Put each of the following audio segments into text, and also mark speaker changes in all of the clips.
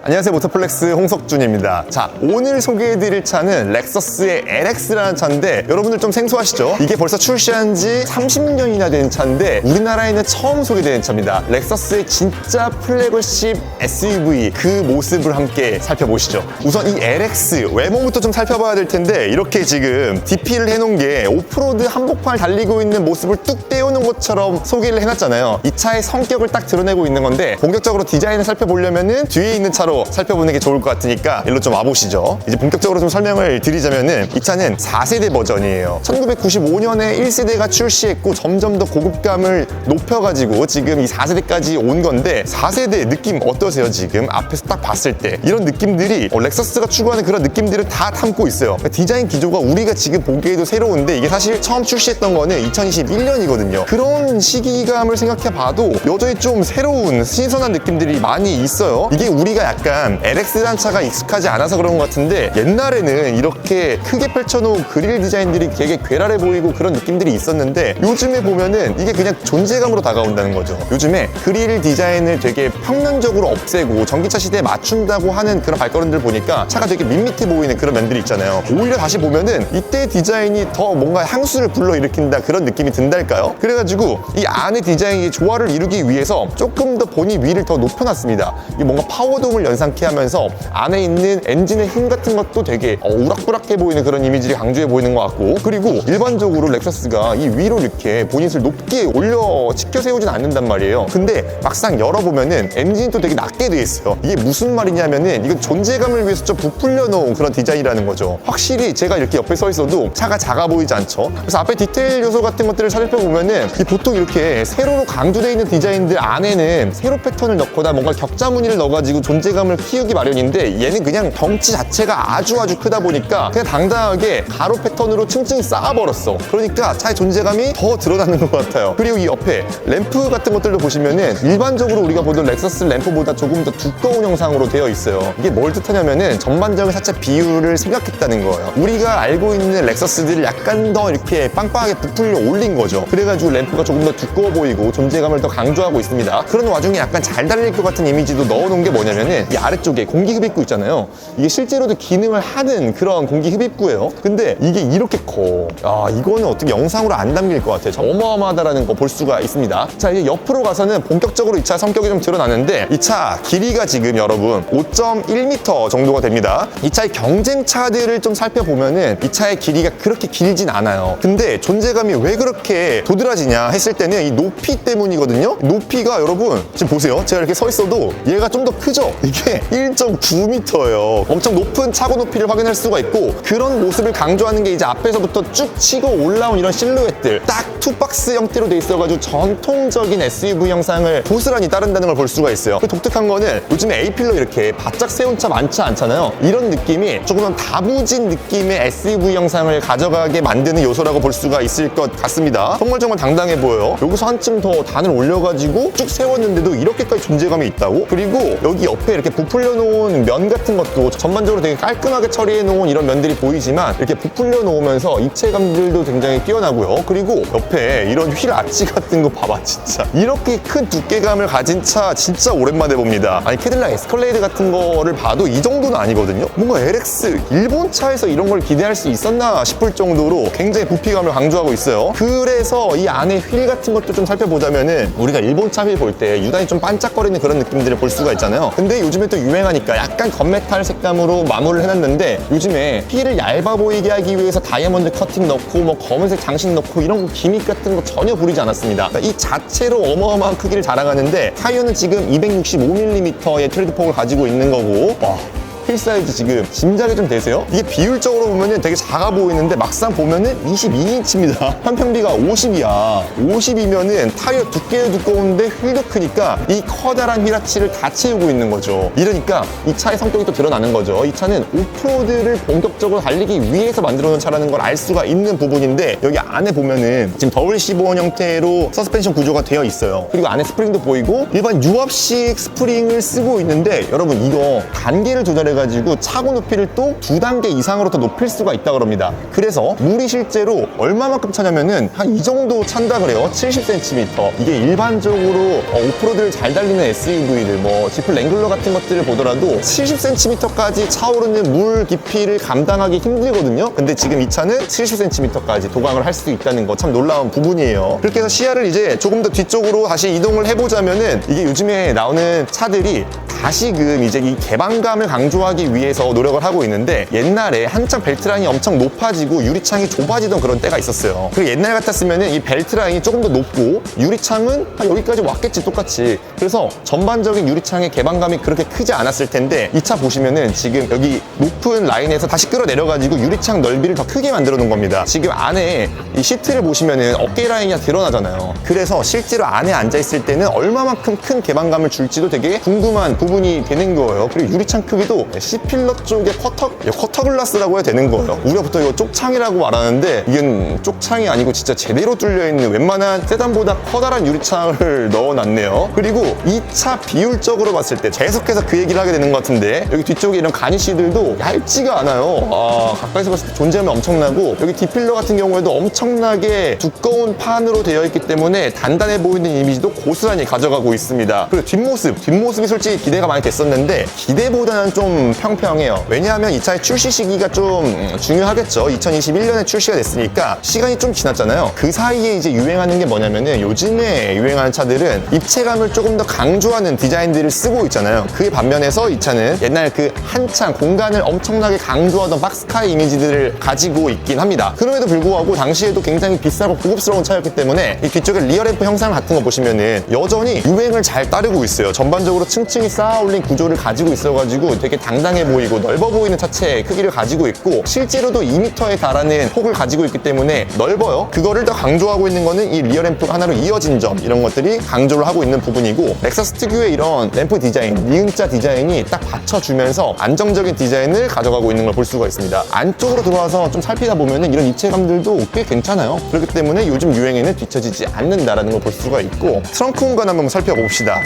Speaker 1: 안녕하세요, 모터플렉스 홍석준입니다. 자, 오늘 소개해드릴 차는 렉서스의 LX라는 차인데 여러분들 좀 생소하시죠? 이게 벌써 출시한 지 30년이나 된 차인데 우리나라에는 처음 소개되는 차입니다. 렉서스의 진짜 플래그십 SUV 그 모습을 함께 살펴보시죠. 우선 이 LX 외모부터 좀 살펴봐야 될 텐데 이렇게 지금 DP를 해놓은 게 오프로드 한복판을 달리고 있는 모습을 뚝 떼우는 것처럼 소개를 해놨잖아요. 이 차의 성격을 딱 드러내고 있는 건데 본격적으로 디자인을 살펴보려면은 뒤에 있는 차로 살펴보는 게 좋을 것 같으니까 일로 좀 와보시죠. 이제 본격적으로 좀 설명을 드리자면은 이 차는 4세대 버전이에요. 1995년에 1세대가 출시했고 점점 더 고급감을 높여가지고 지금 이 4세대까지 온 건데 4세대 느낌 어떠세요? 지금 앞에서 딱 봤을 때 이런 느낌들이 렉서스가 추구하는 그런 느낌들을 다 담고 있어요. 그러니까 디자인 기조가 우리가 지금 보기에도 새로운데 이게 사실 처음 출시했던 거는 2021년이거든요. 그런 시기감을 생각해 봐도 여전히 좀 새로운 신선한 느낌들이 많이 있어요. 이게 우리가 약간 LX라는 차가 익숙하지 않아서 그런 것 같은데 옛날에는 이렇게 크게 펼쳐놓은 그릴 디자인들이 되게 괴랄해 보이고 그런 느낌들이 있었는데 요즘에 보면은 이게 그냥 존재감으로 다가온다는 거죠. 요즘에 그릴 디자인을 되게 평면적으로 없애고 전기차 시대에 맞춘다고 하는 그런 발걸음들 보니까 차가 되게 밋밋해 보이는 그런 면들이 있잖아요. 오히려 다시 보면은 이때 디자인이 더 뭔가 향수를 불러일으킨다 그런 느낌이 든달까요? 그래가지고 이 안의 디자인이 조화를 이루기 위해서 조금 더 보니 위를 더 높여놨습니다. 이게 뭔가 파워돔을 연상케 하면서 안에 있는 엔진의 힘 같은 것도 되게 우락부락해 보이는 그런 이미지를 강조해 보이는 것 같고, 그리고 일반적으로 렉서스가 이 위로 이렇게 보닛을 높게 올려 치켜 세우진 않는단 말이에요. 근데 막상 열어보면은 엔진도 되게 낮게 돼 있어요. 이게 무슨 말이냐면은 이건 존재감을 위해서 좀 부풀려 놓은 그런 디자인이라는 거죠. 확실히 제가 이렇게 옆에 서 있어도 차가 작아 보이지 않죠? 그래서 앞에 디테일 요소 같은 것들을 살펴보면은 보통 이렇게 세로로 강조되어 있는 디자인들 안에는 세로 패턴을 넣거나 뭔가 격자 무늬를 넣어가지고 존재감을 키우기 마련인데 얘는 그냥 덩치 자체가 아주 크다 보니까 그냥 당당하게 가로 패턴으로 층층 쌓아버렸어. 그러니까 차의 존재감이 더 드러나는 것 같아요. 그리고 이 옆에 램프 같은 것들도 보시면은 일반적으로 우리가 보던 렉서스 램프보다 조금 더 두꺼운 형상으로 되어 있어요. 이게 뭘 뜻하냐면은 전반적인 사차 비율을 생각했다는 거예요. 우리가 알고 있는 렉서스들을 약간 더 이렇게 빵빵하게 부풀려 올린 거죠. 그래가지고 램프가 조금 더 두꺼워 보이고 존재감을 더 강조하고 있습니다. 그런 와중에 약간 잘 달릴 것 같은 이미지도 넣어놓은 게 뭐냐면은 이 아래쪽에 공기 흡입구 있잖아요. 이게 실제로도 기능을 하는 그런 공기 흡입구예요. 근데 이게 이렇게 커. 이거는 어떻게 영상으로 안 담길 것 같아요. 어마어마하다라는 거 볼 수가 있습니다. 자, 이제 옆으로 가서는 본격적으로 이 차 성격이 좀 드러나는데 이 차 길이가 지금 여러분 5.1m 정도가 됩니다. 이 차의 경쟁차들을 좀 살펴보면은 이 차의 길이가 그렇게 길진 않아요. 근데 존재감이 왜 그렇게 도드라지냐 했을 때는 이 높이 때문이거든요. 높이가 여러분 지금 보세요. 제가 이렇게 서 있어도 얘가 좀 더 크죠? 이게 1.9m예요. 엄청 높은 차고 높이를 확인할 수가 있고 그런 모습을 강조하는 게 이제 앞에서부터 쭉 치고 올라온 이런 실루엣들 딱 투박스 형태로 돼 있어가지고 전통적인 SUV 형상을 고스란히 따른다는 걸 볼 수가 있어요. 그 독특한 거는 요즘에 A필러 이렇게 바짝 세운 차 많지 않잖아요. 이런 느낌이 조금 다부진 느낌의 SUV 형상을 가져가게 만드는 요소라고 볼 수가 있을 것 같습니다. 정말 당당해 보여요. 여기서 한층 더 단을 올려가지고 쭉 세웠는데도 이렇게까지 존재감이 있다고? 그리고 여기 옆에 이렇게 부풀려 놓은 면 같은 것도 전반적으로 되게 깔끔하게 처리해 놓은 이런 면들이 보이지만 이렇게 부풀려 놓으면서 입체감들도 굉장히 뛰어나고요. 그리고 옆에 이런 휠 아치 같은 거 봐봐. 진짜 이렇게 큰 두께감을 가진 차 진짜 오랜만에 봅니다. 아니 캐딜락 에스컬레이드 같은 거를 봐도 이 정도는 아니거든요. 뭔가 LX 일본 차에서 이런 걸 기대할 수 있었나 싶을 정도로 굉장히 부피감을 강조하고 있어요. 그래서 이 안에 휠 같은 것도 좀 살펴보자면은 우리가 일본 차 휠 볼 때 유난히 좀 반짝거리는 그런 느낌들을 볼 수가 있잖아요. 근데 요즘에 또 유행하니까 약간 건메탈 색감으로 마무리를 해놨는데 요즘에 휠을 얇아 보이게 하기 위해서 다이아몬드 커팅 넣고 뭐 검은색 장식 넣고 이런 기믹 같은 거 전혀 부리지 않았습니다. 그러니까 이 자체로 어마어마한 크기를 자랑하는데 타이어는 지금 265mm의 트레드폭을 가지고 있는 거고 휠 사이즈 지금 짐작이 좀 되세요? 이게 비율적으로 보면은 되게 작아 보이는데 막상 보면은 22인치입니다. 판평비가 50이야. 50이면은 타이어 두께도 두꺼운데 휠도 크니까 이 커다란 휠아치를 다 채우고 있는 거죠. 이러니까 이 차의 성격이 또 드러나는 거죠. 이 차는 오프로드를 본격적으로 달리기 위해서 만들어 놓은 차라는 걸 알 수가 있는 부분인데 여기 안에 보면은 지금 더블 시본 형태로 서스펜션 구조가 되어 있어요. 그리고 안에 스프링도 보이고 일반 유압식 스프링을 쓰고 있는데 여러분 이거 간계를 조절해 해가지고 차고 높이를 또 2단계 이상으로 더 높일 수가 있다고 합니다. 그래서 물이 실제로 얼마만큼 차냐면은 한 이 정도 찬다 그래요. 70cm. 이게 일반적으로 오프로드를 잘 달리는 SUV들, 뭐 지프 랭글러 같은 것들을 보더라도 70cm까지 차오르는 물 깊이를 감당하기 힘들거든요. 근데 지금 이 차는 70cm까지 도강을 할 수 있다는 거 참 놀라운 부분이에요. 그렇게 해서 시야를 이제 조금 더 뒤쪽으로 다시 이동을 해보자면은 이게 요즘에 나오는 차들이 다시금 이제 이 개방감을 강조하기 위해서 노력을 하고 있는데, 옛날에 한창 벨트라인이 엄청 높아지고 유리창이 좁아지던 그런 때가 있었어요. 그리고 옛날 같았으면은 이 벨트라인이 조금 더 높고 유리창은 한 여기까지 왔겠지, 똑같이. 그래서 전반적인 유리창의 개방감이 그렇게 크지 않았을 텐데, 이 차 보시면은 지금 여기 높은 라인에서 다시 끌어내려가지고 유리창 넓이를 더 크게 만들어 놓은 겁니다. 지금 안에 이 시트를 보시면은 어깨 라인이 드러나잖아요. 그래서 실제로 안에 앉아있을 때는 얼마만큼 큰 개방감을 줄지도 되게 궁금한 부분이 되는 거예요. 그리고 유리창 크기도 C필러 쪽에 쿼터 글라스라고 해야 되는 거예요. 우리가 보통 이거 쪽창이라고 말하는데 이건 쪽창이 아니고 진짜 제대로 뚫려있는 웬만한 세단보다 커다란 유리창을 넣어놨네요. 그리고 이 차 비율적으로 봤을 때 계속해서 그 얘기를 하게 되는 것 같은데, 여기 뒤쪽에 이런 가니쉬들도 얇지가 않아요. 가까이서 봤을 때 존재감이 엄청나고, 여기 D필러 같은 경우에도 엄청나게 두꺼운 판으로 되어 있기 때문에 단단해 보이는 이미지도 고스란히 가져가고 있습니다. 그리고 뒷모습이 솔직히 기대가 많이 됐었는데 기대보다는 좀 평평해요. 왜냐하면 이 차의 출시 시기가 좀 중요하겠죠. 2021년에 출시가 됐으니까 시간이 좀 지났잖아요. 그 사이에 이제 유행하는 게 뭐냐면은, 요즘에 유행하는 차들은 입체감을 조금 더 강조하는 디자인들을 쓰고 있잖아요. 그에 반면에서 이 차는 옛날 그 한창 공간을 엄청나게 강조하던 박스카의 이미지들을 가지고 있긴 합니다. 그럼에도 불구하고 당시에도 굉장히 비싸고 고급스러운 차였기 때문에 이 뒤쪽에 리어램프 형상 같은 거 보시면은 여전히 유행을 잘 따르고 있어요. 전반적으로 층층이 쌓아 올린 구조를 가지고 있어가지고 되게 당당해 보이고 넓어 보이는 차체 크기를 가지고 있고, 실제로도 2m에 달하는 폭을 가지고 있기 때문에 넓어요. 그거를 더 강조하고 있는 거는 이 리어램프가 하나로 이어진 점, 이런 것들이 강조를 하고 있는 부분이고, 렉서스 특유의 이런 램프 디자인, 니은자 디자인이 딱 받쳐주면서 안정적인 디자인을 가져가고 있는 걸 볼 수가 있습니다. 안쪽으로 들어와서 좀 살피다 보면은 이런 입체감들도 꽤 괜찮아요. 그렇기 때문에 요즘 유행에는 뒤처지지 않는다라는 걸 볼 수가 있고, 트렁크 공간 한번 살펴봅시다.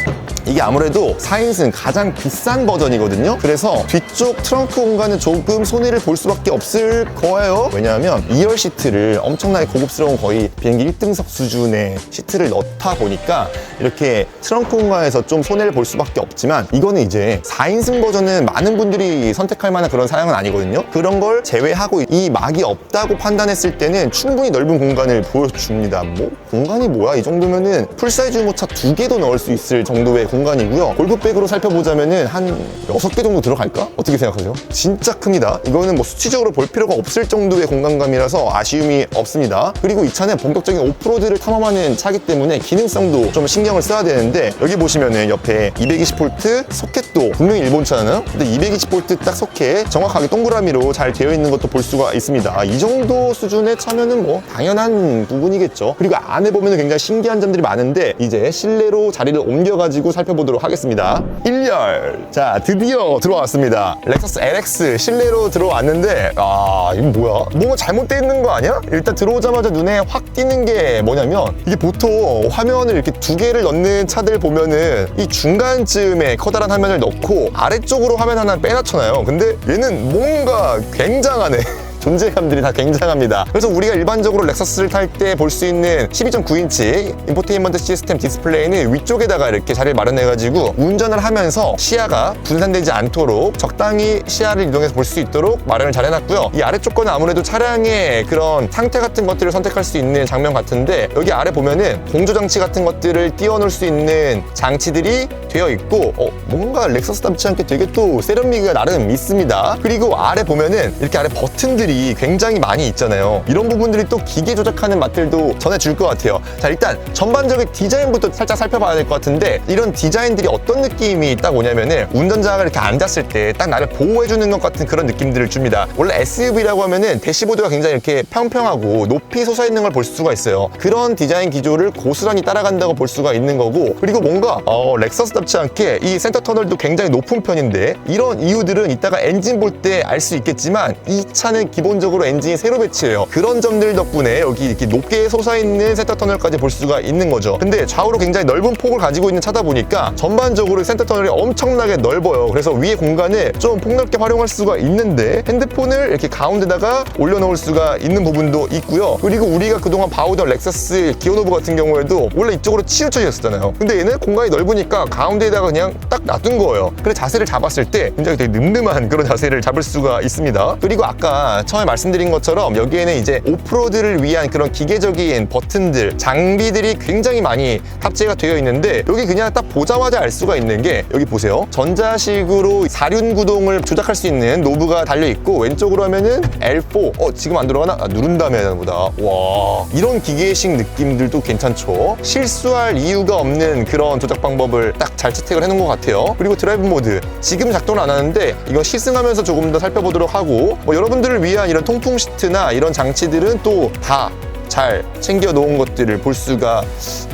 Speaker 1: 이게 아무래도 4인승 가장 비싼 버전이거든요. 그래서 뒤쪽 트렁크 공간은 조금 손해를 볼 수밖에 없을 거예요. 왜냐하면 2열 시트를 엄청나게 고급스러운 거의 비행기 1등석 수준의 시트를 넣다 보니까 이렇게 트렁크 공간에서 좀 손해를 볼 수밖에 없지만, 이거는 이제 4인승 버전은 많은 분들이 선택할 만한 그런 사양은 아니거든요. 그런 걸 제외하고 이 막이 없다고 판단했을 때는 충분히 넓은 공간을 보여줍니다. 뭐 공간이 뭐야, 이 정도면은 풀사이즈 유모차 2개도 넣을 수 있을 정도의 공간이고요. 골프백으로 살펴보자면은 한 6개 정도 들어갈까? 어떻게 생각하세요? 진짜 큽니다. 이거는 뭐 수치적으로 볼 필요가 없을 정도의 공간감이라서 아쉬움이 없습니다. 그리고 이 차는 본격적인 오프로드를 탐험하는 차기 때문에 기능성도 좀 신경을 써야 되는데, 여기 보시면은 옆에 220V 소켓도 분명히 일본 차잖아요. 근데 220V 딱 소켓 정확하게 동그라미로 잘 되어 있는 것도 볼 수가 있습니다. 이 정도 수준의 차면은 뭐 당연한 부분이겠죠. 그리고 안에 보면은 굉장히 신기한 점들이 많은데, 이제 실내로 자리를 옮겨가지고 살펴보도록 하겠습니다. 1열. 자, 드디어 들어왔습니다. 렉서스 LX 실내로 들어왔는데, 이거 뭐야? 뭐가 잘못되어 있는 거 아니야? 일단 들어오자마자 눈에 확 띄는 게 뭐냐면, 이게 보통 화면을 이렇게 2개를 넣는 차들 보면은 이 중간쯤에 커다란 화면을 넣고 아래쪽으로 화면 하나 빼놨잖아요. 근데 얘는 뭔가 굉장하네. 존재감들이 다 굉장합니다. 그래서 우리가 일반적으로 렉서스를 탈 때 볼 수 있는 12.9인치 인포테인먼트 시스템 디스플레이는 위쪽에다가 이렇게 자리를 마련해가지고 운전을 하면서 시야가 분산되지 않도록 적당히 시야를 이동해서 볼 수 있도록 마련을 잘 해놨고요. 이 아래쪽 거는 아무래도 차량의 그런 상태 같은 것들을 선택할 수 있는 장면 같은데, 여기 아래 보면은 공조장치 같은 것들을 띄워놓을 수 있는 장치들이 되어 있고, 뭔가 렉서스답지 않게 되게 또 세련미가 나름 있습니다. 그리고 아래 보면은 이렇게 아래 버튼들이 굉장히 많이 있잖아요. 이런 부분들이 또 기계 조작하는 맛들도 전해줄 것 같아요. 자, 일단 전반적인 디자인부터 살짝 살펴봐야 될 것 같은데, 이런 디자인들이 어떤 느낌이 딱 오냐면은 운전자가 이렇게 앉았을 때 딱 나를 보호해주는 것 같은 그런 느낌들을 줍니다. 원래 SUV라고 하면은 대시보드가 굉장히 이렇게 평평하고 높이 솟아있는 걸 볼 수가 있어요. 그런 디자인 기조를 고스란히 따라간다고 볼 수가 있는 거고, 그리고 뭔가 렉서스답지 않게 이 센터 터널도 굉장히 높은 편인데, 이런 이유들은 이따가 엔진 볼 때 알 수 있겠지만 이 차는 기본적으로 엔진이 세로 배치예요. 그런 점들 덕분에 여기 이렇게 높게 솟아있는 센터 터널까지 볼 수가 있는 거죠. 근데 좌우로 굉장히 넓은 폭을 가지고 있는 차다 보니까 전반적으로 센터 터널이 엄청나게 넓어요. 그래서 위에 공간을 좀 폭넓게 활용할 수가 있는데 핸드폰을 이렇게 가운데다가 올려놓을 수가 있는 부분도 있고요. 그리고 우리가 그동안 봐오던 렉서스 기어노브 같은 경우에도 원래 이쪽으로 치우쳐져 있었잖아요. 근데 얘는 공간이 넓으니까 가운데에다가 그냥 딱 놔둔 거예요. 그래서 자세를 잡았을 때 굉장히 되게 늠름한 그런 자세를 잡을 수가 있습니다. 그리고 아까 처음에 말씀드린 것처럼 여기에는 이제 오프로드를 위한 그런 기계적인 버튼들, 장비들이 굉장히 많이 탑재가 되어 있는데 여기 그냥 딱 보자마자 알 수가 있는 게 여기 보세요. 전자식으로 사륜 구동을 조작할 수 있는 노브가 달려있고 왼쪽으로 하면은 L4 지금 안 들어가나? 누른 다음에 해야 되나 보다. 와, 이런 기계식 느낌들도 괜찮죠. 실수할 이유가 없는 그런 조작 방법을 딱 잘 채택을 해놓은 것 같아요. 그리고 드라이브 모드 지금 작동을 안 하는데 이거 시승하면서 조금 더 살펴보도록 하고 여러분들을 위한 이런 통풍 시트나 이런 장치들은 또 다 잘 챙겨 놓은 것들을 볼 수가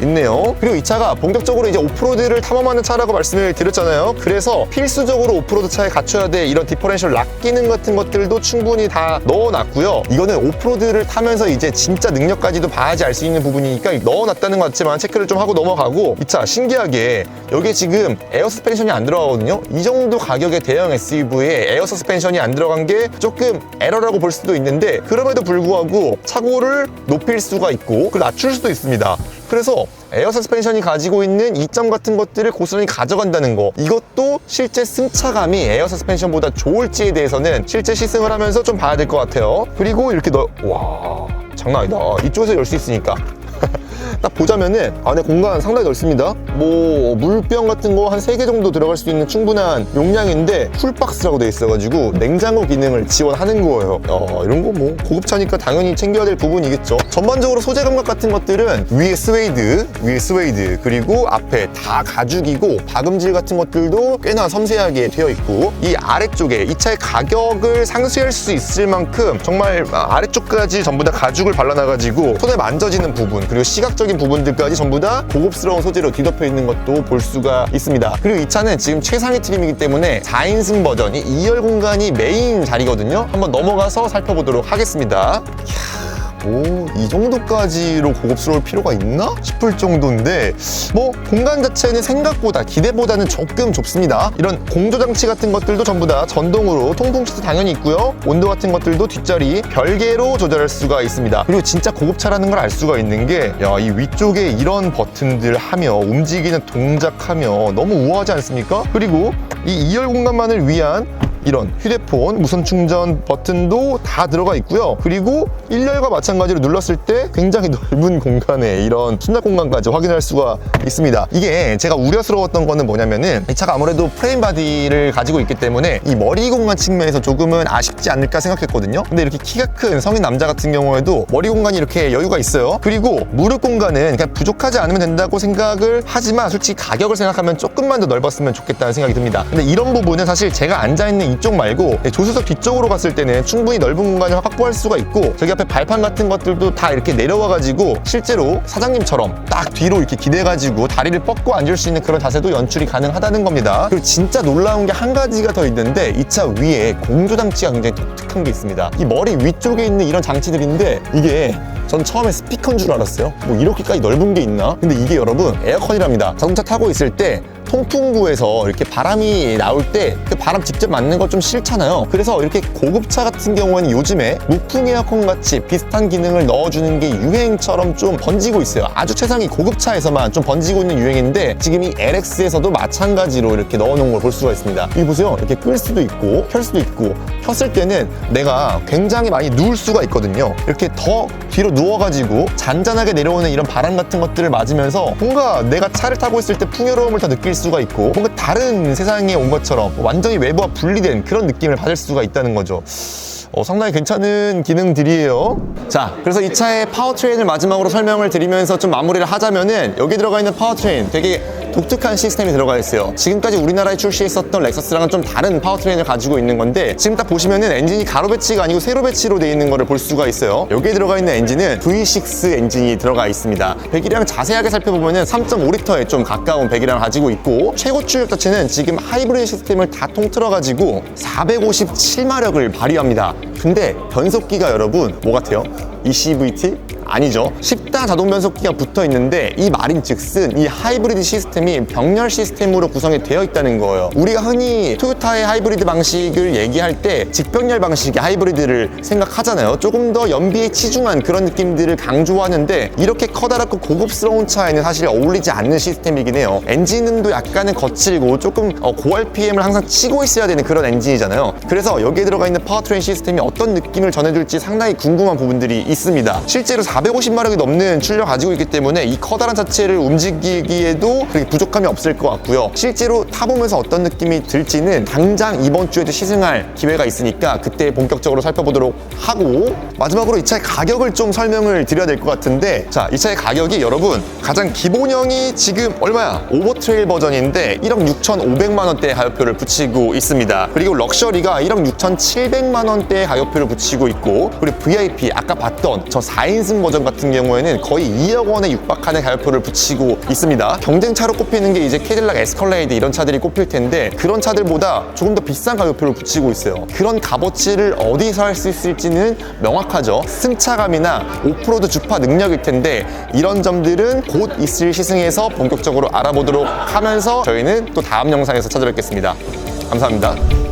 Speaker 1: 있네요. 그리고 이 차가 본격적으로 이제 오프로드를 탐험하는 차라고 말씀을 드렸잖아요. 그래서 필수적으로 오프로드 차에 갖춰야 될 이런 디퍼렌셜 락 기능 같은 것들도 충분히 다 넣어놨고요. 이거는 오프로드를 타면서 이제 진짜 능력까지도 봐야지 알 수 있는 부분이니까 넣어놨다는 것 같지만 체크를 좀 하고 넘어가고, 이 차 신기하게 여기에 지금 에어 서스펜션이 안 들어가거든요. 이 정도 가격의 대형 SUV에 에어 서스펜션이 안 들어간 게 조금 에러라고 볼 수도 있는데, 그럼에도 불구하고 차고를 높일 수가 있고 그걸 낮출 수도 있습니다. 그래서 에어 서스펜션이 가지고 있는 이점 같은 것들을 고스란히 가져간다는 거, 이것도 실제 승차감이 에어 서스펜션보다 좋을지에 대해서는 실제 시승을 하면서 좀 봐야 될 것 같아요. 그리고 이렇게 와, 장난 아니다. 이쪽에서 열 수 있으니까 딱 보자면은 안에 공간 상당히 넓습니다. 뭐 물병 같은 거 한 3개 정도 들어갈 수 있는 충분한 용량인데 풀박스라고 되어 있어가지고 냉장고 기능을 지원하는 거예요. 이런 거 뭐 고급차니까 당연히 챙겨야 될 부분이겠죠. 전반적으로 소재 감각 같은 것들은 위에 스웨이드 그리고 앞에 다 가죽이고 박음질 같은 것들도 꽤나 섬세하게 되어 있고, 이 아래쪽에 이 차의 가격을 상쇄할 수 있을 만큼 정말 아래쪽까지 전부 다 가죽을 발라놔가지고 손에 만져지는 부분 그리고 시각적인 부분들까지 전부 다 고급스러운 소재로 뒤덮여 있는 것도 볼 수가 있습니다. 그리고 이 차는 지금 최상위 트림이기 때문에 4인승 버전, 이 2열 공간이 메인 자리거든요. 한번 넘어가서 살펴보도록 하겠습니다. 이 정도까지로 고급스러울 필요가 있나 싶을 정도인데, 뭐 공간 자체는 생각보다 기대보다는 조금 좁습니다. 이런 공조장치 같은 것들도 전부 다 전동으로, 통풍 시트 당연히 있고요. 온도 같은 것들도 뒷자리 별개로 조절할 수가 있습니다. 그리고 진짜 고급차라는 걸 알 수가 있는 게, 이 위쪽에 이런 버튼들 하며 움직이는 동작하며 너무 우아하지 않습니까? 그리고 이 2열 공간만을 위한 이런 휴대폰 무선 충전 버튼도 다 들어가 있고요. 그리고 1열과 마찬가지로 눌렀을 때 굉장히 넓은 공간에 이런 수납 공간까지 확인할 수가 있습니다. 이게 제가 우려스러웠던 거는 뭐냐면은, 이 차가 아무래도 프레임 바디를 가지고 있기 때문에 이 머리 공간 측면에서 조금은 아쉽지 않을까 생각했거든요. 근데 이렇게 키가 큰 성인 남자 같은 경우에도 머리 공간이 이렇게 여유가 있어요. 그리고 무릎 공간은 그냥 부족하지 않으면 된다고 생각을 하지만, 솔직히 가격을 생각하면 조금만 더 넓었으면 좋겠다는 생각이 듭니다. 근데 이런 부분은 사실 제가 앉아있는 이쪽 말고 조수석 뒤쪽으로 갔을 때는 충분히 넓은 공간을 확보할 수가 있고, 저기 앞에 발판 같은 것들도 다 이렇게 내려와가지고 실제로 사장님처럼 딱 뒤로 이렇게 기대가지고 다리를 뻗고 앉을 수 있는 그런 자세도 연출이 가능하다는 겁니다. 그리고 진짜 놀라운 게 한 가지가 더 있는데, 이 차 위에 공조장치가 굉장히 독특한 게 있습니다. 이 머리 위쪽에 있는 이런 장치들인데, 이게 전 처음에 스피커인 줄 알았어요. 뭐 이렇게까지 넓은 게 있나? 근데 이게 여러분 에어컨이랍니다. 자동차 타고 있을 때 통풍구에서 이렇게 바람이 나올 때 그 바람 직접 맞는 거 좀 싫잖아요. 그래서 이렇게 고급차 같은 경우에는 요즘에 무풍 에어컨 같이 비슷한 기능을 넣어주는 게 유행처럼 좀 번지고 있어요. 아주 최상위 고급차에서만 좀 번지고 있는 유행인데, 지금 이 LX에서도 마찬가지로 이렇게 넣어놓은 걸 볼 수가 있습니다. 여기 보세요. 이렇게 끌 수도 있고 켤 수도 있고, 켰을 때는 내가 굉장히 많이 누울 수가 있거든요. 이렇게 더 뒤로 누워가지고 잔잔하게 내려오는 이런 바람 같은 것들을 맞으면서 뭔가 내가 차를 타고 있을 때 풍요로움을 더 느낄 수가 있고, 뭔가 다른 세상에 온 것처럼 완전히 외부와 분리된 그런 느낌을 받을 수가 있다는 거죠. 상당히 괜찮은 기능들이에요. 자, 그래서 이 차의 파워트레인을 마지막으로 설명을 드리면서 좀 마무리를 하자면은, 여기 들어가 있는 파워트레인 되게 독특한 시스템이 들어가 있어요. 지금까지 우리나라에 출시했었던 렉서스랑은 좀 다른 파워트레인을 가지고 있는 건데, 지금 딱 보시면은 엔진이 가로 배치가 아니고 세로 배치로 되어 있는 거를 볼 수가 있어요. 여기에 들어가 있는 엔진은 V6 엔진이 들어가 있습니다. 배기량 자세하게 살펴보면은 3.5L에 좀 가까운 배기량을 가지고 있고, 최고 출력 자체는 지금 하이브리드 시스템을 다 통틀어 가지고 457마력을 발휘합니다. 근데 변속기가 여러분 뭐 같아요? ECVT? 아니죠. 10단 자동 변속기가 붙어 있는데 이 말인즉슨 이 하이브리드 시스템이 병렬 시스템으로 구성이 되어 있다는 거예요. 우리가 흔히 토요타의 하이브리드 방식을 얘기할 때 직병렬 방식의 하이브리드를 생각하잖아요. 조금 더 연비에 치중한 그런 느낌들을 강조하는데 이렇게 커다랗고 고급스러운 차에는 사실 어울리지 않는 시스템이긴 해요. 엔진음도 약간은 거칠고 조금 고RPM을 항상 치고 있어야 되는 그런 엔진이잖아요. 그래서 여기에 들어가 있는 파워트레인 시스템이 어떤 느낌을 전해줄지 상당히 궁금한 부분들이 있습니다. 실제로 450마력이 넘는 출력 가지고 있기 때문에 이 커다란 자체를 움직이기에도 그렇게 부족함이 없을 것 같고요. 실제로 타보면서 어떤 느낌이 들지는 당장 이번 주에도 시승할 기회가 있으니까 그때 본격적으로 살펴보도록 하고, 마지막으로 이 차의 가격을 좀 설명을 드려야 될 것 같은데, 자, 이 차의 가격이 여러분 가장 기본형이 지금 얼마야? 오버트레일 버전인데 1억 6,500만 원대의 가격표를 붙이고 있습니다. 그리고 럭셔리가 1억 6,700만 원대의 가격표를 붙이고 있고, 그리고 VIP 아까 봤던 저 4인승 버전 같은 경우에는 거의 2억 원에 육박하는 가격표를 붙이고 있습니다. 경쟁차로 꼽히는 게 이제 캐딜락 에스컬레이드 이런 차들이 꼽힐 텐데 그런 차들보다 조금 더 비싼 가격표를 붙이고 있어요. 그런 값어치를 어디서 할 수 있을지는 명확하죠. 승차감이나 오프로드 주파 능력일 텐데 이런 점들은 곧 있을 시승에서 본격적으로 알아보도록 하면서 저희는 또 다음 영상에서 찾아뵙겠습니다. 감사합니다.